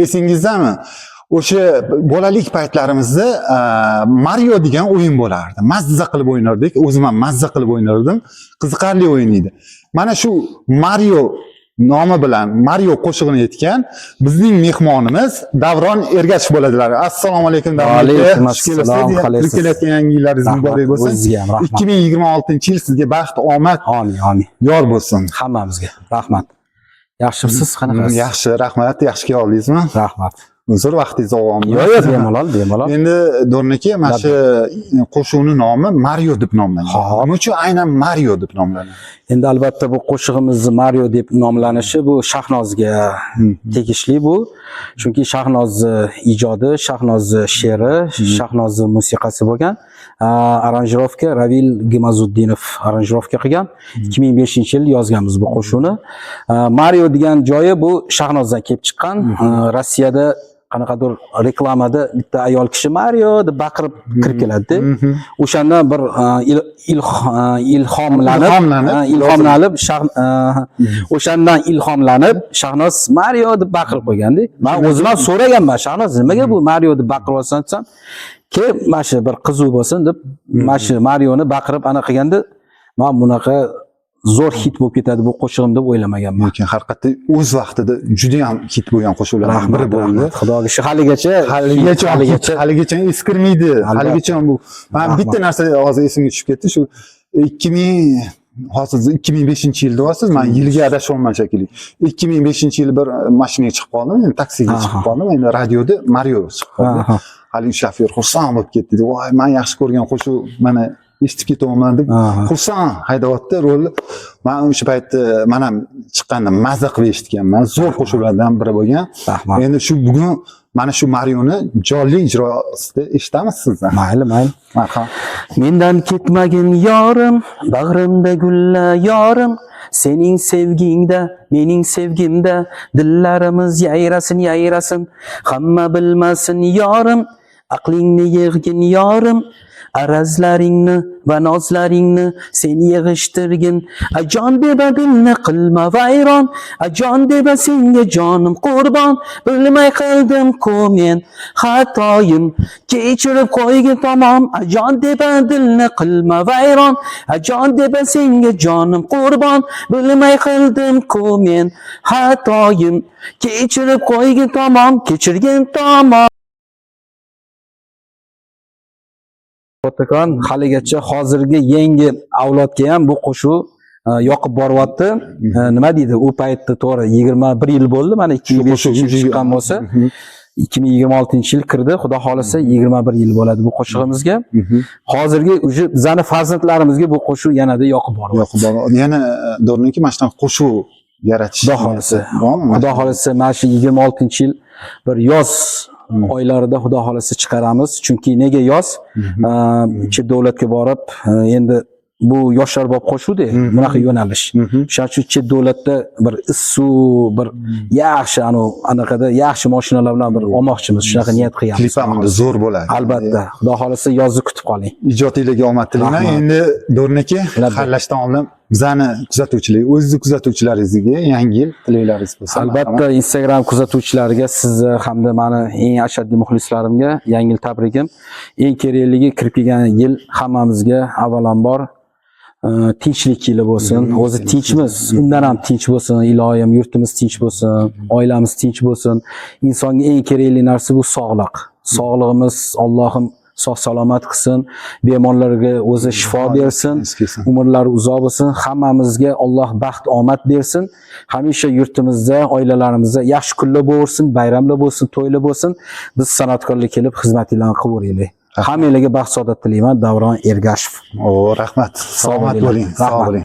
Esingizdami? O'sha bolalik paytlarimizda Mario degan o'yin bo'lardi. Mazza qilib o'ynardik. O'zim ham mazza qilib o'ynardim. Qiziqarli o'yin edi. Mana shu Mario nomi bilan Mario qo'shig'ini aytgan bizning mehmonimiz Davron Ergashev bo'ladilar. Assalomu alaykum Davron aka. Alaykum assalom. Kirib kelayotgan yangi yillaringiz muborak bo'lsin. 2026 yil sizga baxt, omad, amin. yor bo'lsin. Hammamizga. Rahmat. Yaxshimisiz? Qanaqasiz? Yaxshi, rahmat. Yaxshi kela oldingizmi? Rahmat. Uzr, vaqtingiz avommi? Yo'q, bemalol. Endi Do'rniki mana shu qo'shiqning nomi Mario deb nomlangan. Nima uchun aynan Mario deb nomlangan? Endi albatta bu qo'shig'imiz Mario deb nomlanishi bu Shahnozga tegishli bu. Chunki Shahnoz ijodi, Shahnoz she'ri, Shahnoz musiqasi bo'lgan. Aranjirovka Ravil Gimazutdinov aranjirovka qilgan. 2005-yil yozganmiz bu qo'shiqni. Mario degan joyi bu Shahnozdan kelib chiqqan. Rossiyada qanaqadir reklamada bitta ayol kishi Mario deb baqirib kirib keladi. O'shandan bir ilhomlanib o'shandan ilhomlanib Shahnoz Mario deb baqirib qo'ygandi. Men o'zim ham so'raganman, Shahnoz nimaga bu Mario deb baqiryapsan desam, "Ke mana shu bir qizuv bo'lsin" deb mana shu Marioni baqirib ana qilganda, men bunaqa zo'r hit bo'lib ketadi bu qo'shig'im deb o'ylamaganman. Lekin haqiqatda o'z vaqtida juda ham hit bo'lgan qo'shiqlardan biri bo'ldi. Xudoga shu haligacha eskirmaydi. Haligacha bu. Men bitta narsa hozir esimga tushib ketdi. Shu 2005-yil deyapsiz. Men yilga adashyapman shekilli. 2005-yil bir mashinaga chiqib qoldim, endi taksiga chiqib qoldim. Endi radioda Mario chiqib qoldi. Hali shofyor xursand bo'lib ketdi. Voy, men yaxshi ko'rgan qo'shiq mana eshitib ketaman deb xursand haydayapti rolni. Men o'sha paytda men ham chiqqanda mazza qilib eshitganman. Zo'r qo'shiqlardan biri bo'lgan. Endi shu bugun mana shu Marioni jonli ijrosida eshitamiz sizdan. Mayli. Marhamat. Mendan ketmagin yorim, bag'rimda gulla yorim. Sening sevgingda, mening sevgimda, dillarimiz yayrasin. Hamma bilmasin yorim, aqlingni yig'gin yorim. Arazlaringni va nozlaringni sen yig'ishtirgin. Ajon deba dilni qilma vayron, ajon deba senga jonim qurbon. Bilmay qildim-ku men xatoyim, kechirib qo'ygin tamom. Ajon deba dilni qilma vayron, ajon deba senga jonim qurbon. Bilmay qildim-ku men xatoyim, kechirib qo'ygin tamom, kechirgin tamom. Otakan haligacha hozirgi yangi avlodga ham bu qo'shiq yoqib boryapti. Nima deydi? U paytda to'g'ri 21 yil bo'ldi. Mana 2005-yil chiqqan bo'lsa, 2026-yil kirdi. Xudo xolasa 21 yil bo'ladi bu qo'shig'imizga. Hozirgi bizning farzandlarimizga bu qo'shiq yanada yoqib boryapti. Yana Do'rniki mana shunaqa qo'shiq yaratish. Xudo xolasa mana shu 26-yil bir yoz oylarida Xudo xolasa chiqaramiz. Chunki nega yoz? Chet davlatga borib, endi bu yoshlar bob qo'shuvdi, bunaqa yo'nalish. Shuning uchun chet davlatda bir issiq, bir yaxshi anaqada yaxshi mashinalar bilan bir olmoqchimiz. Shunaqa niyat qilganmiz. Klip ham zo'r bo'ladi. Albatta. Xudo xolasa yozni kutib qoling. Ijodingizga omad tilayman. Endi Do'rniki xarlashdan oldin bizani kuzatuvchilar, o'zingizni kuzatuvchilaringizga yangi yil tilaklaringiz bo'lsa. Albatta, Instagram kuzatuvchilariga, sizni hamda meni eng ashaddiy muxlislarimga yangi yil tabrikim. Eng kerakligi kirib kelgan yil hammamizga avvalambor tinchlik yili bo'lsin. O'zi tinchmiz, undan ham tinch bo'lsin. Ilohim, yurtimiz tinch bo'lsin, oilamiz tinch bo'lsin. Insonga eng kerakli narsa bu sog'liq. Sog'lig'imiz Allohim sog' salomat qilsin, bemorlarga o'zi shifo bersin, umrlari uzoq bo'lsin, hammamizga Alloh baxt, omad bersin. Hamisha yurtimizda, oilalarimizda yaxshi kunlar bo'lsin, bayramlar bo'lsin, to'ylar bo'lsin. Biz san'atkorlar kelib xizmatlarni qilaveraylik. Hammalarga baxt, saodat tilayman. Davron Ergashev. Rahmat. Salomat bo'ling. Sog' bo'ling.